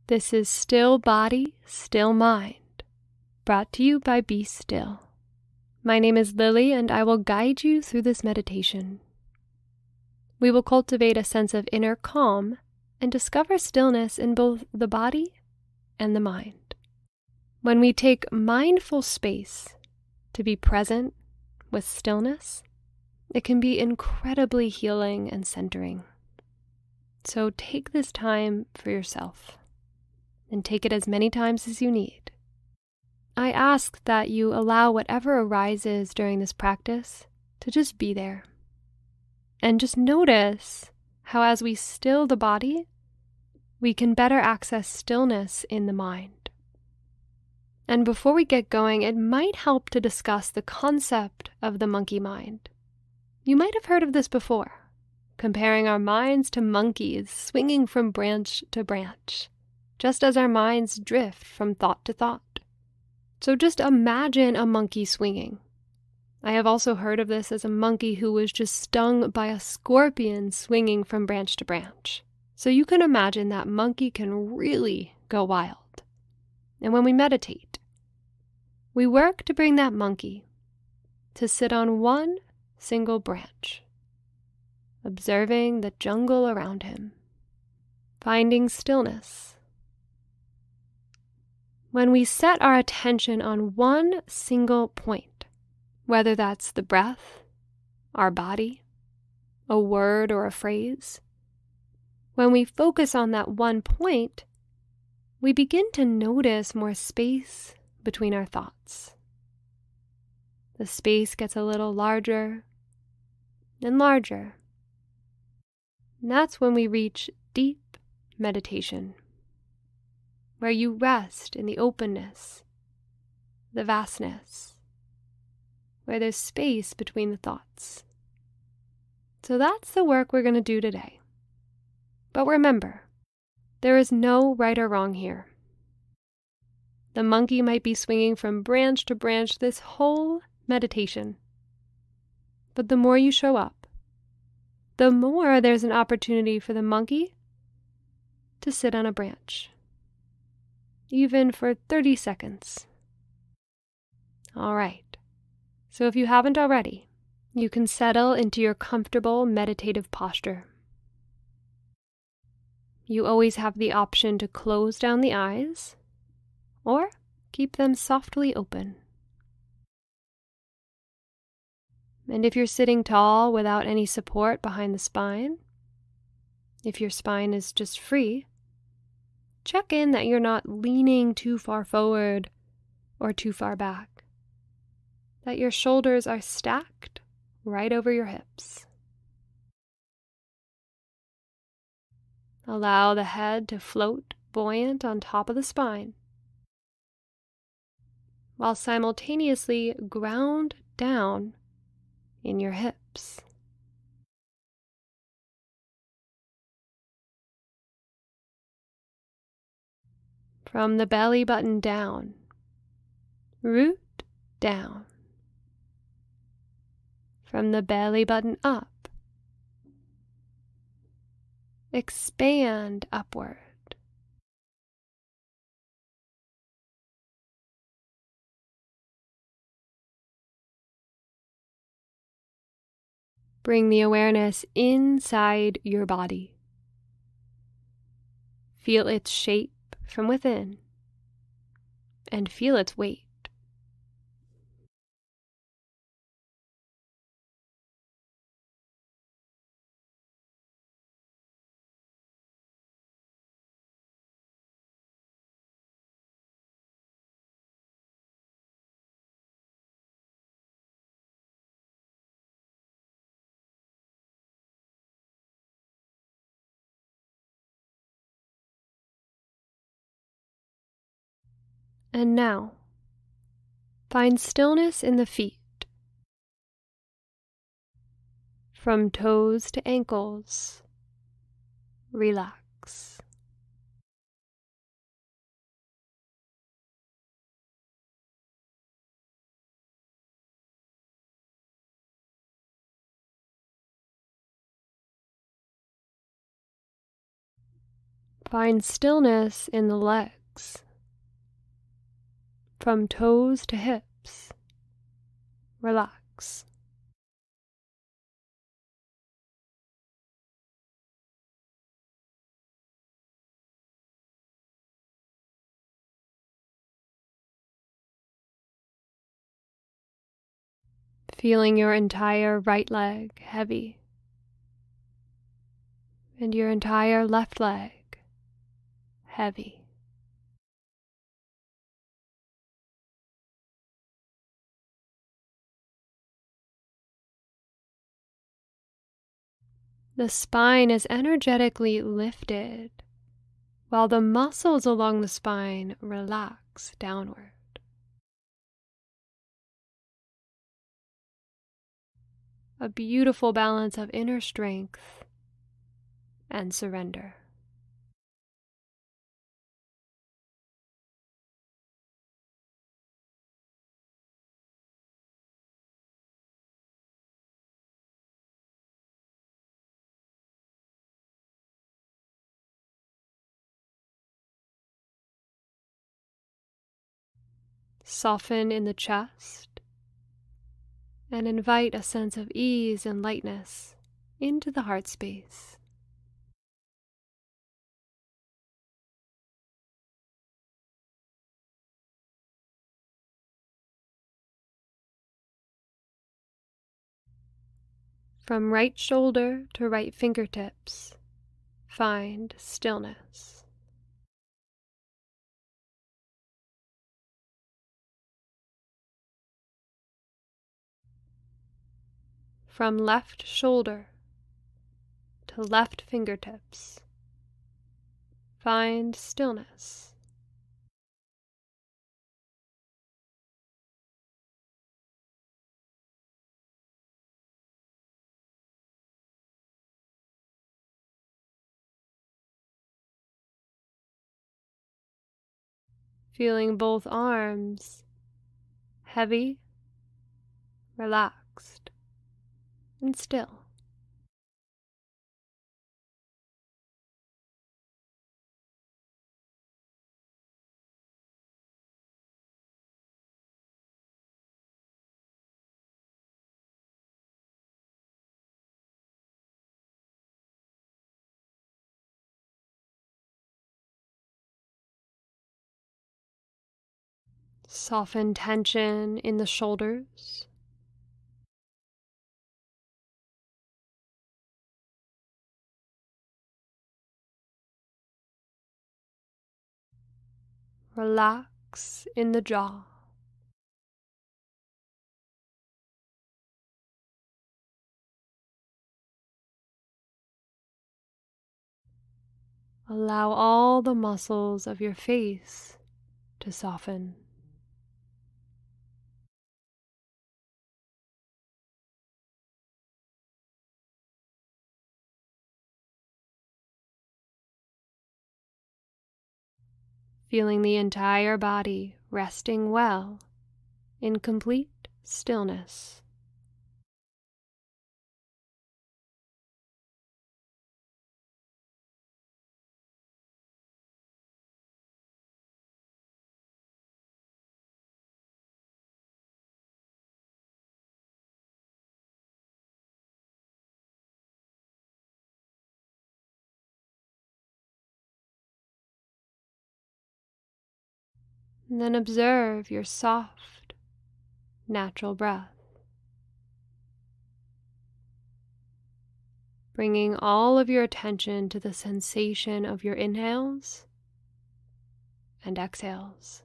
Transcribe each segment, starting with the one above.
This is Still Body, Still Mind, brought to you by Be Still. My name is Lily, and I will guide you through this meditation. We will cultivate a sense of inner calm and discover stillness in both the body and the mind. When we take mindful space to be present with stillness, it can be incredibly healing and centering. So take this time for yourself and take it as many times as you need. I ask that you allow whatever arises during this practice to just be there. And just notice how as we still the body, we can better access stillness in the mind. And before we get going, it might help to discuss the concept of the monkey mind. You might have heard of this before, comparing our minds to monkeys swinging from branch to branch, just as our minds drift from thought to thought. So just imagine a monkey swinging. I have also heard of this as a monkey who was just stung by a scorpion swinging from branch to branch. So you can imagine that monkey can really go wild. And when we meditate, we work to bring that monkey to sit on one single branch, observing the jungle around him, finding stillness. When we set our attention on one single point, whether that's the breath, our body, a word or a phrase, when we focus on that one point, we begin to notice more space between our thoughts. The space gets a little larger and larger. And that's when we reach deep meditation, where you rest in the openness, the vastness, where there's space between the thoughts. So that's the work we're going to do today. But remember, there is no right or wrong here. The monkey might be swinging from branch to branch this whole meditation. But the more you show up, the more there's an opportunity for the monkey to sit on a branch, even for 30 seconds. All right, so if you haven't already, you can settle into your comfortable meditative posture. You always have the option to close down the eyes or keep them softly open. And if you're sitting tall without any support behind the spine, if your spine is just free, check in that you're not leaning too far forward or too far back, that your shoulders are stacked right over your hips. Allow the head to float buoyant on top of the spine, while simultaneously ground down in your hips. From the belly button down, root down. From the belly button up, expand upward. Bring the awareness inside your body. Feel its shape from within, and feel its weight. And now, find stillness in the feet. From toes to ankles, relax. Find stillness in the legs, from toes to hips. Relax. Feeling your entire right leg heavy and your entire left leg heavy. The spine is energetically lifted while the muscles along the spine relax downward. A beautiful balance of inner strength and surrender. Soften in the chest and invite a sense of ease and lightness into the heart space. From right shoulder to right fingertips, find stillness. From left shoulder to left fingertips, find stillness. Feeling both arms heavy, relaxed, and still. Soften tension in the shoulders. Relax in the jaw. Allow all the muscles of your face to soften. Feeling the entire body resting well in complete stillness. And then observe your soft, natural breath, bringing all of your attention to the sensation of your inhales and exhales.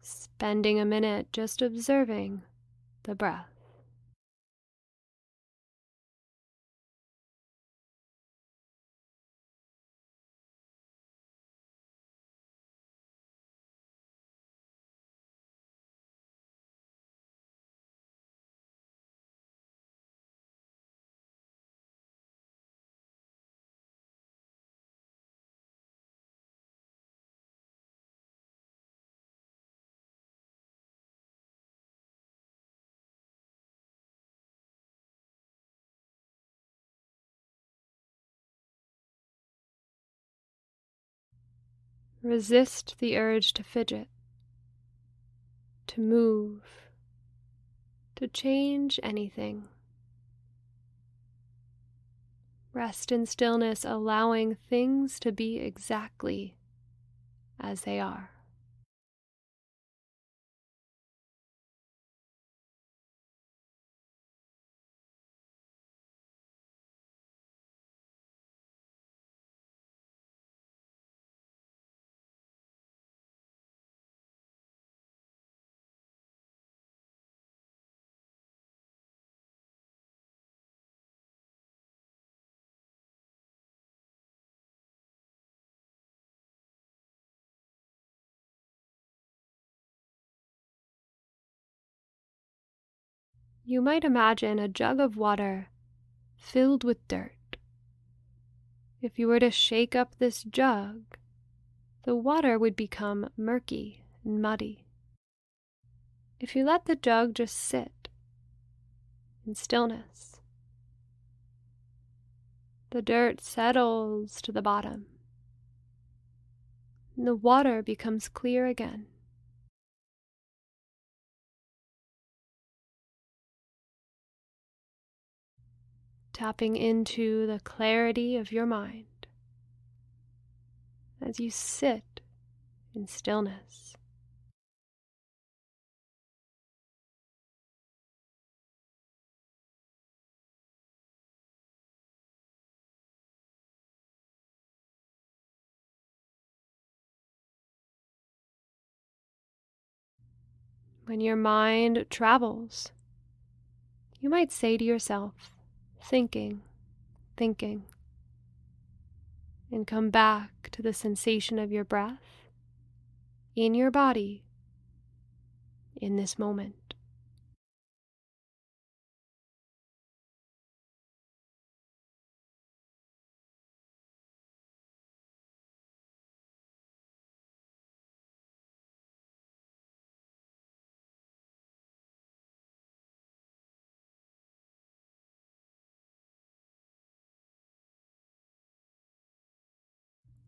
Spending a minute just observing the breath. Resist the urge to fidget, to move, to change anything. Rest in stillness, allowing things to be exactly as they are. You might imagine a jug of water filled with dirt. If you were to shake up this jug, the water would become murky and muddy. If you let the jug just sit in stillness, the dirt settles to the bottom, and the water becomes clear again. Tapping into the clarity of your mind as you sit in stillness. When your mind travels, you might say to yourself, thinking, and come back to the sensation of your breath in your body in this moment.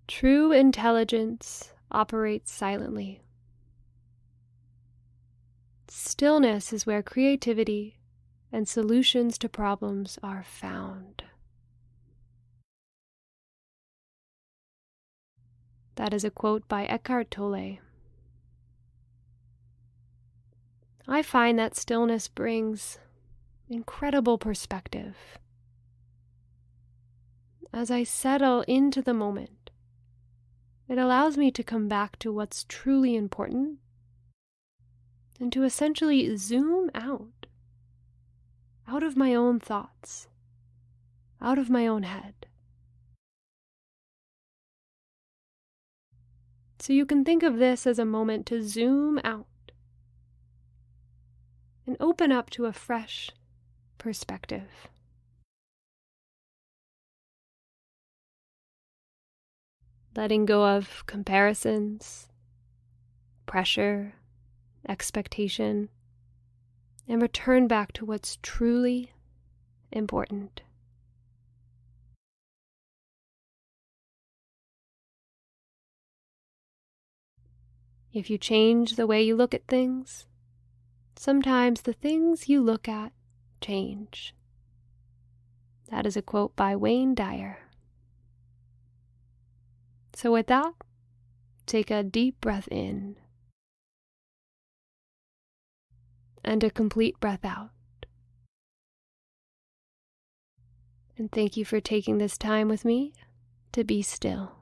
True intelligence operates silently. Stillness is where creativity and solutions to problems are found. That is a quote by Eckhart Tolle. I find that stillness brings incredible perspective. As I settle into the moment, it allows me to come back to what's truly important and to essentially zoom out of my own thoughts, out of my own head. So you can think of this as a moment to zoom out and open up to a fresh perspective. Letting go of comparisons, pressure, expectation, and return back to what's truly important. If you change the way you look at things, sometimes the things you look at change. That is a quote by Wayne Dyer. So with that, take a deep breath in and a complete breath out. And thank you for taking this time with me to be still.